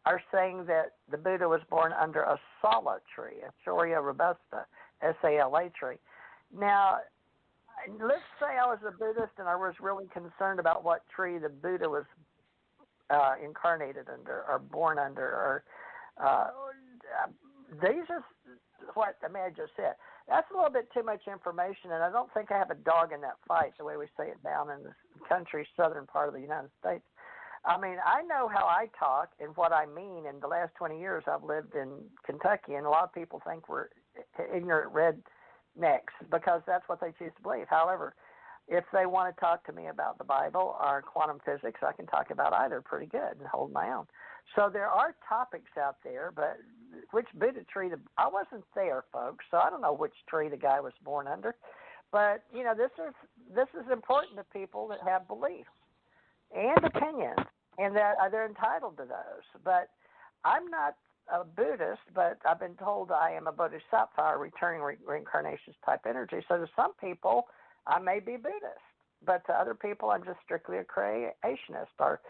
are saying that the Buddha was born under a sala tree, a Shoria robusta, S-A-L-A tree. Now, let's say I was a Buddhist and I was really concerned about what tree the Buddha was incarnated under or born under, or these are what the man just said. That's a little bit too much information, and I don't think I have a dog in that fight the way we say it down in the country, southern part of the United States. I mean, I know how I talk and what I mean. In the last 20 years, I've lived in Kentucky, and a lot of people think we're ignorant rednecks because that's what they choose to believe. However, if they want to talk to me about the Bible or quantum physics, I can talk about either pretty good and hold my own. So there are topics out there, but which Buddha tree? I wasn't there, folks, so I don't know which tree the guy was born under. But you know, this is important to people that have beliefs and opinions, and that they're entitled to those. But I'm not a Buddhist, but I've been told I am a Bodhisattva, returning reincarnations type energy. So to some people, I may be Buddhist, but to other people, I'm just strictly a creationist, or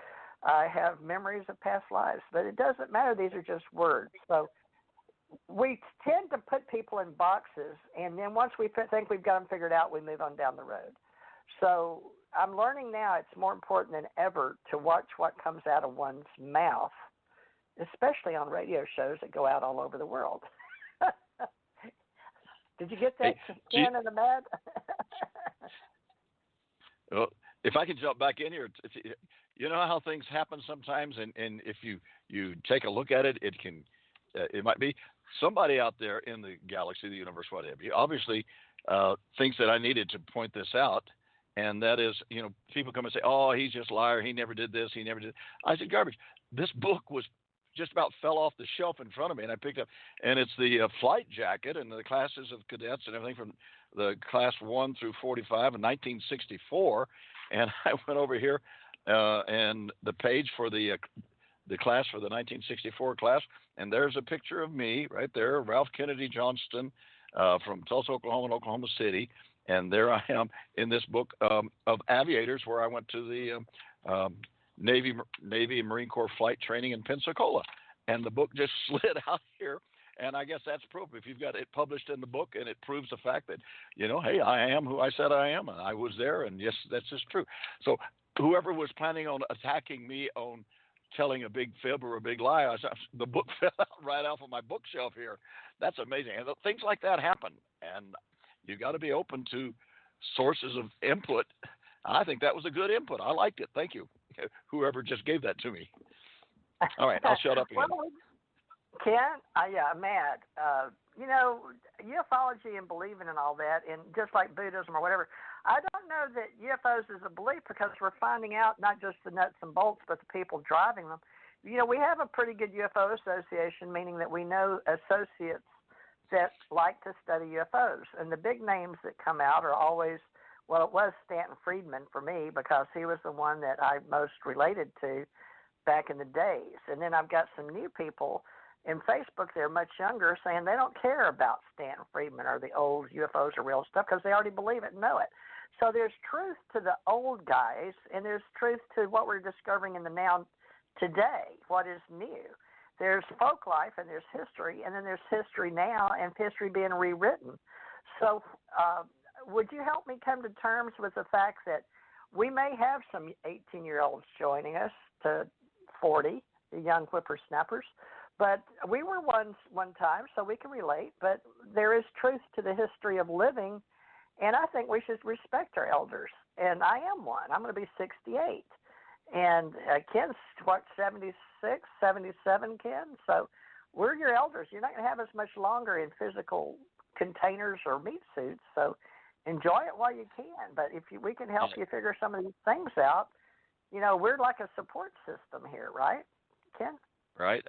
I have memories of past lives. But it doesn't matter. These are just words. So we tend to put people in boxes, and then once we think we've got them figured out, we move on down the road. So I'm learning now it's more important than ever to watch what comes out of one's mouth, especially on radio shows that go out all over the world. Did you get that, Ken and Ahmed? Well, if I can jump back in here, you know how things happen sometimes, and if you take a look at it, it might be somebody out there in the galaxy, the universe, whatever, obviously thinks that I needed to point this out. And that is, you know, people come and say, oh, he's just a liar. He never did this. He never did. I said, garbage. This book was just about fell off the shelf in front of me, and I picked up. And it's the flight jacket and the classes of cadets and everything from the class 1 through 45 in 1964. And I went over here and the page for the class for the 1964 class, and there's a picture of me right there, Ralph Kennedy Johnston from Tulsa, Oklahoma, and Oklahoma City. And there I am in this book of aviators, where I went to the Navy and Marine Corps flight training in Pensacola. And the book just slid out here. And I guess that's proof. If you've got it published in the book, and it proves the fact that, you know, hey, I am who I said I am, and I was there, and yes, that's just true. So whoever was planning on attacking me on telling a big fib or a big lie, the book fell out right off of my bookshelf here. That's amazing. And things like that happen. And you got to be open to sources of input. I think that was a good input. I liked it. Thank you, whoever just gave that to me. All right, I'll shut up again. Well, Ken, yeah, Matt, you know, ufology and believing and all that, and just like Buddhism or whatever, I don't know that UFOs is a belief, because we're finding out not just the nuts and bolts, but the people driving them. You know, we have a pretty good UFO association, meaning that we know associates that like to study UFOs. And the big names that come out are always, well, it was Stanton Friedman for me, because he was the one that I most related to back in the days. And then I've got some new people in Facebook, they're much younger, saying they don't care about Stanton Friedman or the old UFOs or real stuff, because they already believe it and know it. So there's truth to the old guys, and there's truth to what we're discovering in the now today, what is new. There's folk life, and there's history, and then there's history now, and history being rewritten. So would you help me come to terms with the fact that we may have some 18-year-olds joining us to 40, the young whippersnappers, but we were one time, so we can relate, but there is truth to the history of living, and I think we should respect our elders, and I am one. I'm going to be 68. And Ken's, 76, 77, Ken? So we're your elders. You're not going to have us much longer in physical containers or meat suits. So enjoy it while you can. But if we can help you figure some of these things out, you know, we're like a support system here, right, Ken? Right.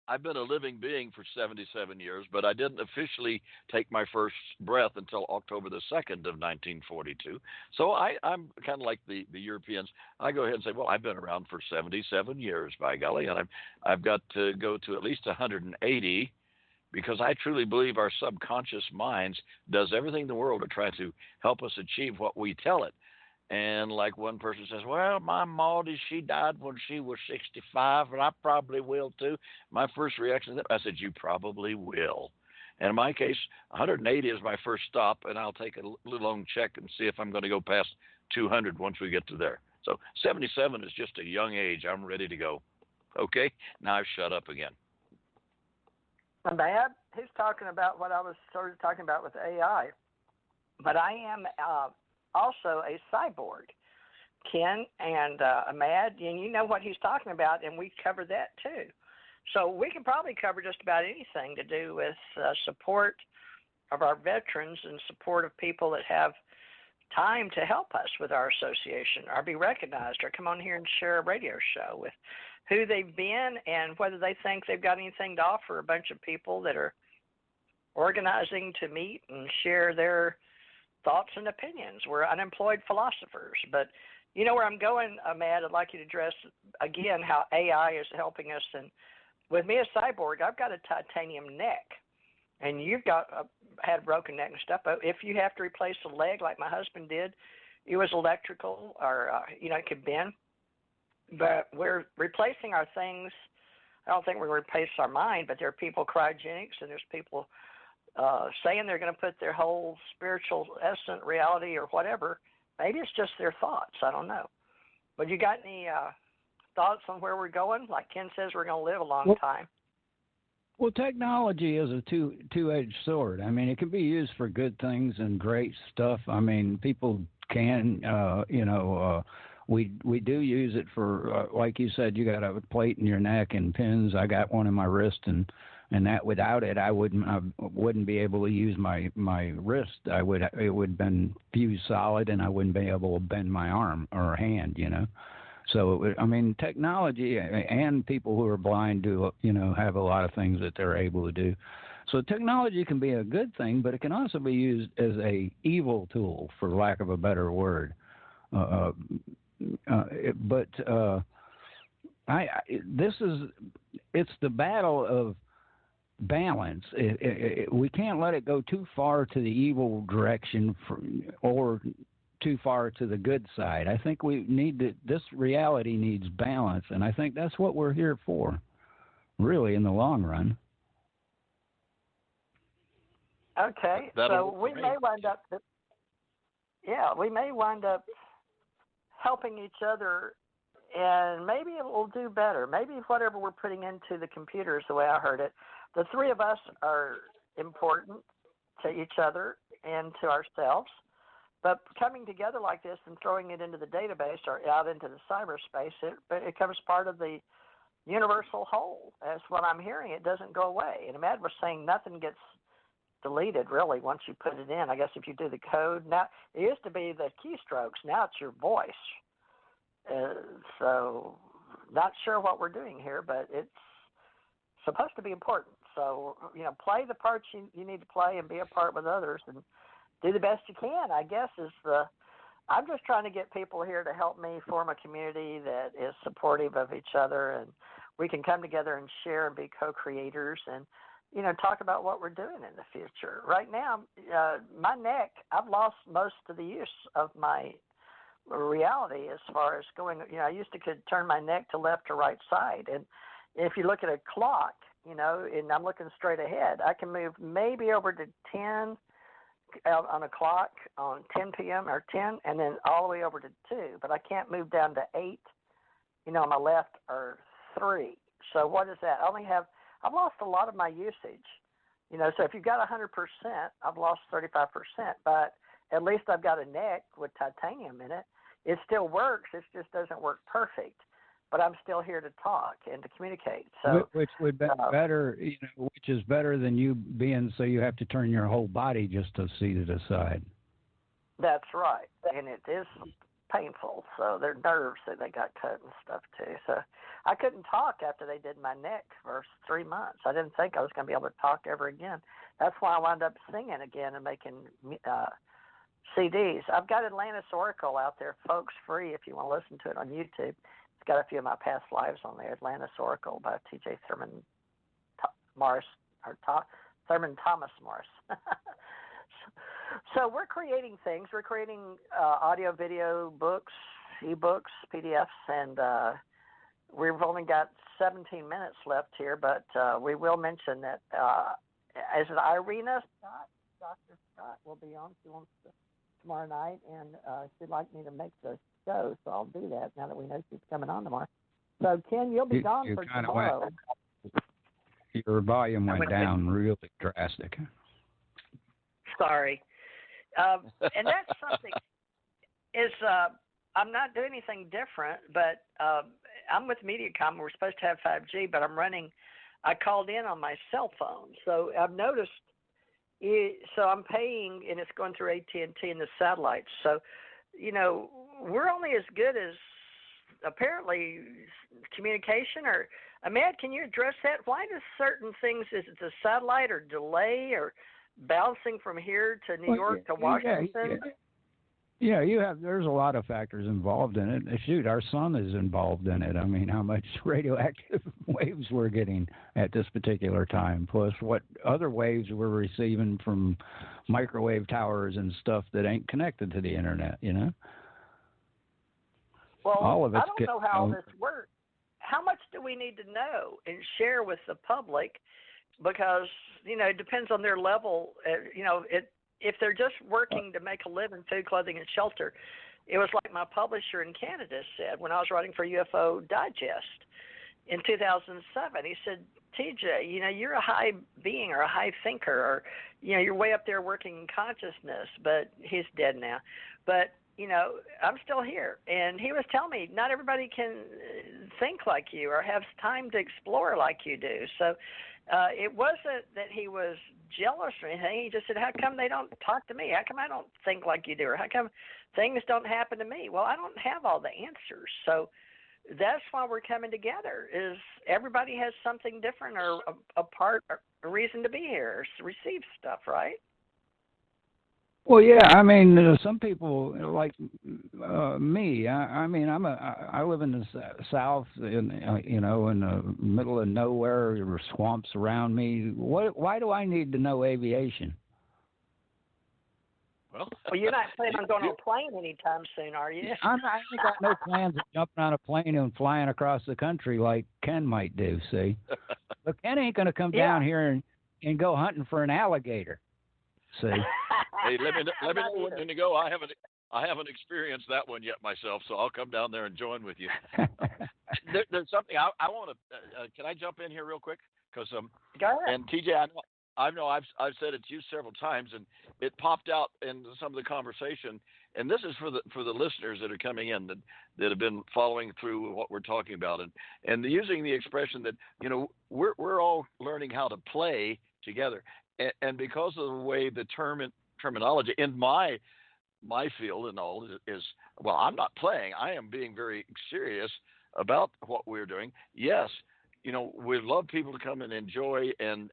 I've been a living being for 77 years, but I didn't officially take my first breath until October the 2nd of 1942. So I'm kind of like the Europeans. I go ahead and say, well, I've been around for 77 years, by golly, and I've got to go to at least 180, because I truly believe our subconscious minds does everything in the world to try to help us achieve what we tell it. And like one person says, well, my Maudie, she died when she was 65, and I probably will too. My first reaction to that, I said, you probably will. And in my case, 180 is my first stop, and I'll take a little long check and see if I'm going to go past 200 once we get to there. So 77 is just a young age. I'm ready to go. Okay, now I've shut up again. Bad. He's talking about what I was sort of talking about with AI, but I am also a cyborg, Ken and Ahmad, and you know what he's talking about, and we covered that too. So we can probably cover just about anything to do with support of our veterans and support of people that have time to help us with our association or be recognized or come on here and share a radio show with who they've been and whether they think they've got anything to offer a bunch of people that are organizing to meet and share their thoughts and opinions. We're unemployed philosophers. But you know where I'm going, Matt, I'd like you to address again how AI is helping us. And with me as cyborg, I've got a titanium neck. And you've got had a broken neck and stuff. But if you have to replace a leg like my husband did, it was electrical or, it could bend. But we're replacing our things. I don't think we're going to replace our mind, but there are people cryogenics and there's people saying they're going to put their whole spiritual essence, reality or whatever. Maybe it's just their thoughts. I don't know. But you got any thoughts on where we're going? Like Ken says, we're going to live a long time. Well, technology is a two-edged sword. I mean, it can be used for good things and great stuff. I mean, people can, we do use it for, like you said, you got a plate in your neck and pins. I got one in my wrist, and that without it, I wouldn't be able to use my wrist. It would have been fused solid, and I wouldn't be able to bend my arm or hand, So, technology and people who are blind do, have a lot of things that they're able to do. So technology can be a good thing, but it can also be used as a evil tool, for lack of a better word. It's the battle of balance. We can't let it go too far to the evil direction or too far to the good side. I think this reality needs balance, and I think that's what we're here for, really, in the long run. Okay, so we may wind up helping each other, and maybe it will do better. Maybe whatever we're putting into the computers, the way I heard it, the three of us are important to each other and to ourselves. But coming together like this and throwing it into the database or out into the cyberspace, it becomes part of the universal whole. That's what I'm hearing. It doesn't go away. And Matt was saying nothing gets deleted, really, once you put it in. I guess if you do the code. Now, it used to be the keystrokes. Now it's your voice. So not sure what we're doing here, but it's supposed to be important. So, play the parts you need to play and be a part with others and do the best you can, I guess, I'm just trying to get people here to help me form a community that is supportive of each other, and we can come together and share and be co-creators and, talk about what we're doing in the future. Right now, my neck, I've lost most of the use of my reality as far as going, I used to could turn my neck to left or right side. And if you look at a clock, and I'm looking straight ahead, I can move maybe over to 10 on a clock on 10 p.m. or 10, and then all the way over to 2. But I can't move down to 8, on my left or 3. So what is that? I've lost a lot of my usage. So if you've got 100%, I've lost 35%. But at least I've got a neck with titanium in it. It still works. It just doesn't work perfect. But I'm still here to talk and to communicate. So, which would be better, which is better than you being so you have to turn your whole body just to see to the side. That's right, and it is painful. So their nerves that they got cut and stuff too. So I couldn't talk after they did my neck for 3 months. I didn't think I was going to be able to talk ever again. That's why I wound up singing again and making CDs. I've got Atlantis Oracle out there, folks, free if you want to listen to it on YouTube. It's got a few of my past lives on there. Atlantis Oracle by T.J. Thurman Morris, or Thurman Thomas Morris. So we're creating things. We're creating audio, video, books, ebooks, PDFs, and we've only got 17 minutes left here, but we will mention that as Irina Scott, Dr. Scott will be on. She wants to tomorrow night, and she'd like me to make the show, so I'll do that now that we know she's coming on tomorrow. So, Ken, you'll be gone for tomorrow. Your volume went down really drastic. Sorry. And that's something is I'm not doing anything different, but I'm with MediaCom. We're supposed to have 5G, but I called in on my cell phone. So I've noticed, so I'm paying, and it's going through AT&T and the satellites. So, we're only as good as apparently communication. Or Ahmed, can you address that? Why do certain things, is it the satellite or delay or bouncing from here to New York to Washington? Yeah, there's a lot of factors involved in it. Shoot, our sun is involved in it. I mean, how much radioactive waves we're getting at this particular time, plus what other waves we're receiving from microwave towers and stuff that ain't connected to the internet, Well, all of I don't know how this works. How much do we need to know and share with the public? Because, it depends on their level. If they're just working to make a living, food, clothing, and shelter, it was like my publisher in Canada said when I was writing for UFO Digest in 2007. He said, TJ, you're a high being or a high thinker, or, you're way up there working in consciousness, but he's dead now. But, I'm still here. And he was telling me not everybody can think like you or have time to explore like you do. So it wasn't that he was jealous or anything. He just said, how come they don't talk to me? How come I don't think like you do? Or how come things don't happen to me? Well, I don't have all the answers. So that's why we're coming together, is everybody has something different or a part or a reason to be here or receive stuff, right? Well, yeah, I mean, some people like me. I live in the South, in the middle of nowhere. There were swamps around me. Why do I need to know aviation? Well, you're not planning on going on a plane anytime soon, are you? I ain't got no plans of jumping on a plane and flying across the country like Ken might do. See, but Ken ain't going to come down here and go hunting for an alligator. See. Hey, let me know when to go. I haven't experienced that one yet myself, so I'll come down there and join with you. There's something I want to. Can I jump in here real quick? Because go ahead. And TJ, I know I've said it to you several times, and it popped out in some of the conversation. And this is for the listeners that are coming in that have been following through what we're talking about, and using the expression that we're all learning how to play together. And because of the way the terminology in my field and all is, well, I'm not playing. I am being very serious about what we're doing. Yes, we'd love people to come and enjoy and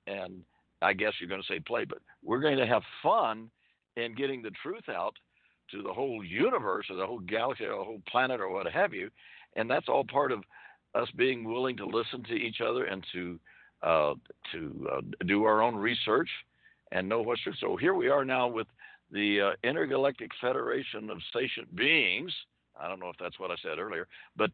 I guess you're going to say play, but we're going to have fun in getting the truth out to the whole universe or the whole galaxy or the whole planet or what have you. And that's all part of us being willing to listen to each other and to do our own research and know what's true. So here we are now with the Intergalactic Federation of Sentient Beings. I don't know if that's what I said earlier, but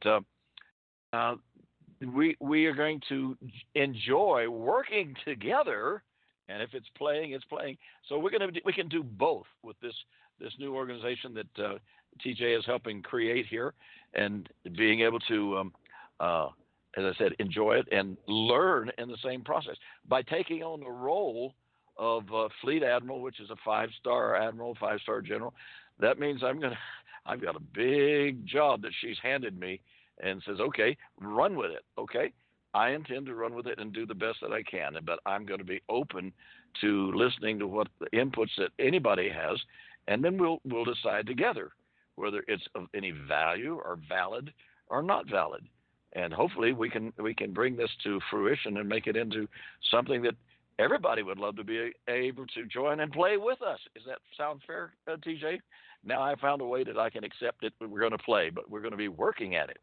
we are going to enjoy working together. And if it's playing, it's playing. So we can do both with this new organization that TJ is helping create here, and being able to as I said, enjoy it and learn in the same process by taking on the role of Fleet Admiral, which is a 5-star admiral, 5-star general. That means I've got a big job that she's handed me and says, okay, run with it. Okay. I intend to run with it and do the best that I can, but I'm going to be open to listening to what the inputs that anybody has. And then we'll decide together whether it's of any value or valid or not valid. And hopefully we can bring this to fruition and make it into something that everybody would love to be able to join and play with us. Does that sound fair, TJ? Now I found a way that I can accept it. We're going to play, but we're going to be working at it.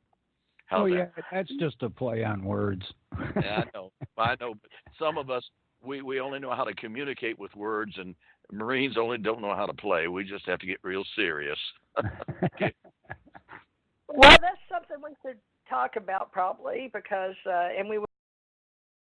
How's that? Yeah, that's just a play on words. Yeah, I know. But some of us, we only know how to communicate with words, and Marines only don't know how to play. We just have to get real serious. Okay. Well, that's something we should talk about probably because, and we